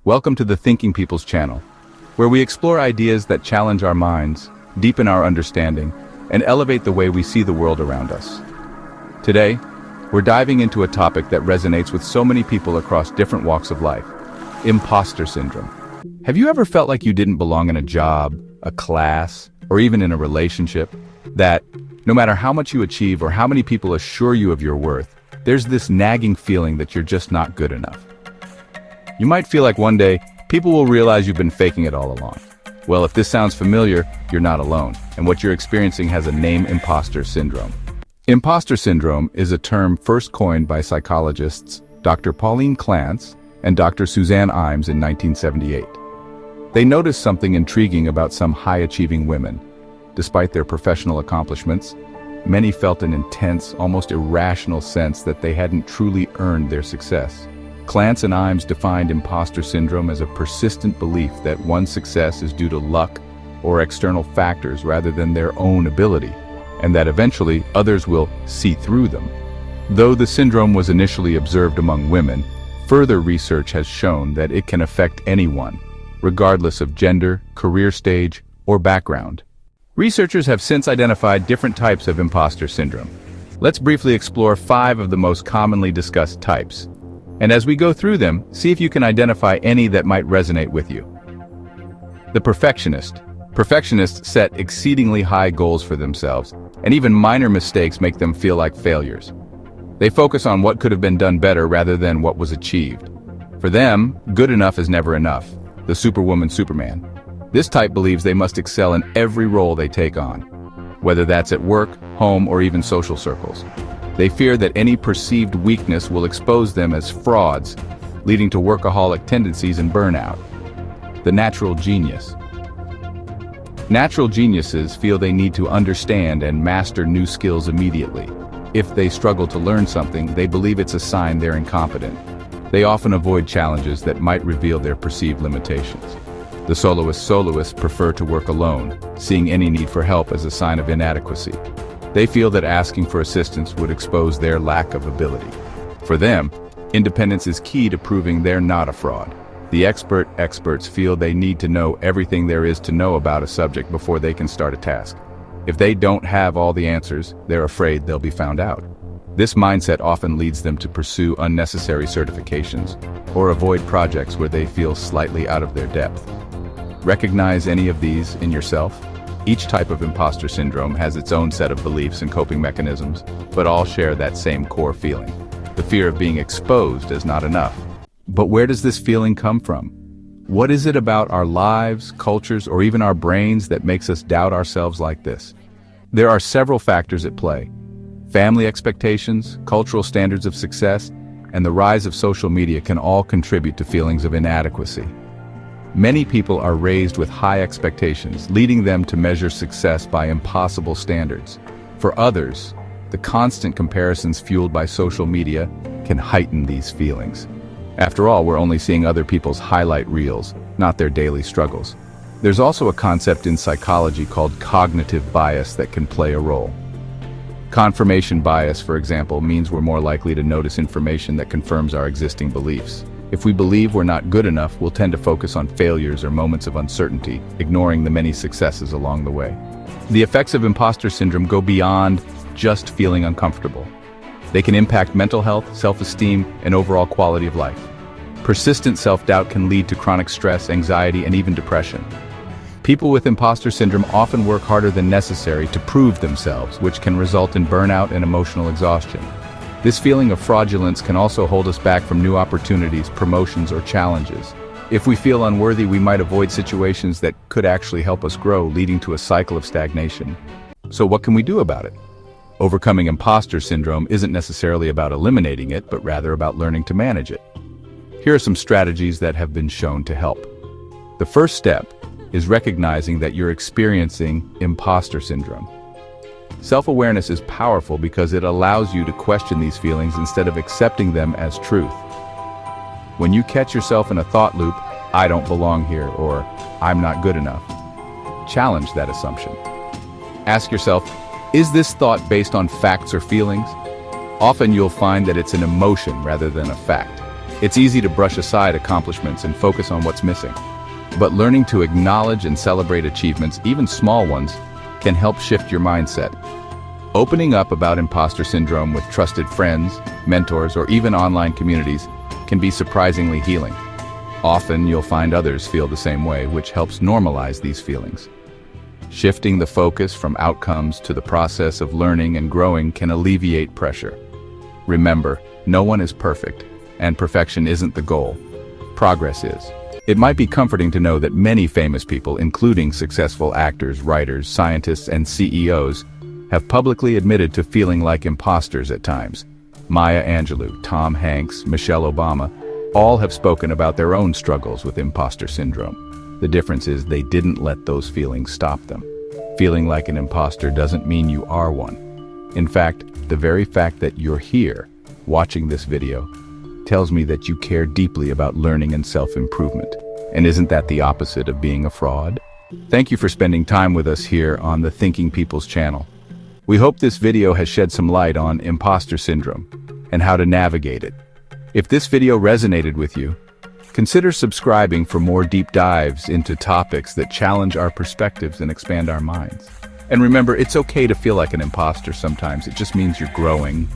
Welcome to the Thinking People's channel, where we explore ideas that challenge our minds, deepen our understanding, and elevate the way we see the world around us. Today, we're diving into a topic that resonates with so many people across different walks of life: imposter syndrome. Have you ever felt like you didn't belong in a job, a class, or even in a relationship? That, no matter how much you achieve or how many people assure you of your worth, there's this nagging feeling that you're just not good enough. You might feel like one day, people will realize you've been faking it all along. Well, if this sounds familiar, you're not alone, and what you're experiencing has a name: imposter syndrome. Imposter syndrome is a term first coined by psychologists Dr. Pauline Clance and Dr. Suzanne Imes in 1978. They noticed something intriguing about some high-achieving women. Despite their professional accomplishments, many felt an intense, almost irrational sense that they hadn't truly earned their success. Clance and Imes defined imposter syndrome as a persistent belief that one's success is due to luck or external factors rather than their own ability, and that eventually others will see through them. Though the syndrome was initially observed among women, further research has shown that it can affect anyone, regardless of gender, career stage, or background. Researchers have since identified different types of imposter syndrome. Let's briefly explore 5 of the most commonly discussed types. And as we go through them, see if you can identify any that might resonate with you. The perfectionist. Perfectionists set exceedingly high goals for themselves, and even minor mistakes make them feel like failures. They focus on what could have been done better rather than what was achieved. For them, good enough is never enough. The Superwoman, Superman. This type believes they must excel in every role they take on, whether that's at work, home, or even social circles. They fear that any perceived weakness will expose them as frauds, leading to workaholic tendencies and burnout. The natural genius. Natural geniuses feel they need to understand and master new skills immediately. If they struggle to learn something, they believe it's a sign they're incompetent. They often avoid challenges that might reveal their perceived limitations. The soloists prefer to work alone, seeing any need for help as a sign of inadequacy. They feel that asking for assistance would expose their lack of ability. For them, independence is key to proving they're not a fraud. The experts feel they need to know everything there is to know about a subject before they can start a task. If they don't have all the answers, they're afraid they'll be found out. This mindset often leads them to pursue unnecessary certifications or avoid projects where they feel slightly out of their depth. Recognize any of these in yourself? Each type of imposter syndrome has its own set of beliefs and coping mechanisms, but all share that same core feeling: the fear of being exposed as not enough. But where does this feeling come from? What is it about our lives, cultures, or even our brains that makes us doubt ourselves like this? There are several factors at play. Family expectations, cultural standards of success, and the rise of social media can all contribute to feelings of inadequacy. Many people are raised with high expectations, leading them to measure success by impossible standards. For others, the constant comparisons fueled by social media can heighten these feelings. After all, we're only seeing other people's highlight reels, not their daily struggles. There's also a concept in psychology called cognitive bias that can play a role. Confirmation bias, for example, means we're more likely to notice information that confirms our existing beliefs. If we believe we're not good enough, we'll tend to focus on failures or moments of uncertainty, ignoring the many successes along the way. The effects of imposter syndrome go beyond just feeling uncomfortable. They can impact mental health, self-esteem, and overall quality of life. Persistent self-doubt can lead to chronic stress, anxiety, and even depression. People with imposter syndrome often work harder than necessary to prove themselves, which can result in burnout and emotional exhaustion. This feeling of fraudulence can also hold us back from new opportunities, promotions, or challenges. If we feel unworthy, we might avoid situations that could actually help us grow, leading to a cycle of stagnation. So what can we do about it? Overcoming imposter syndrome isn't necessarily about eliminating it, but rather about learning to manage it. Here are some strategies that have been shown to help. The first step is recognizing that you're experiencing imposter syndrome. Self-awareness is powerful because it allows you to question these feelings instead of accepting them as truth. When you catch yourself in a thought loop, "I don't belong here," or "I'm not good enough," challenge that assumption. Ask yourself, is this thought based on facts or feelings? Often you'll find that it's an emotion rather than a fact. It's easy to brush aside accomplishments and focus on what's missing. But learning to acknowledge and celebrate achievements, even small ones, can help shift your mindset. Opening up about imposter syndrome with trusted friends, mentors, or even online communities can be surprisingly healing. Often you'll find others feel the same way, which helps normalize these feelings. Shifting the focus from outcomes to the process of learning and growing can alleviate pressure. Remember, no one is perfect, and perfection isn't the goal. Progress is. It might be comforting to know that many famous people, including successful actors, writers, scientists, and CEOs, have publicly admitted to feeling like imposters at times. Maya Angelou, Tom Hanks, Michelle Obama, all have spoken about their own struggles with imposter syndrome. The difference is they didn't let those feelings stop them. Feeling like an imposter doesn't mean you are one. In fact, the very fact that you're here, watching this video, tells me that you care deeply about learning and self-improvement. And isn't that the opposite of being a fraud? Thank you for spending time with us here on the Thinking People's channel. We hope this video has shed some light on imposter syndrome and how to navigate it. If this video resonated with you, consider subscribing for more deep dives into topics that challenge our perspectives and expand our minds. And remember, it's okay to feel like an imposter sometimes. It just means you're growing,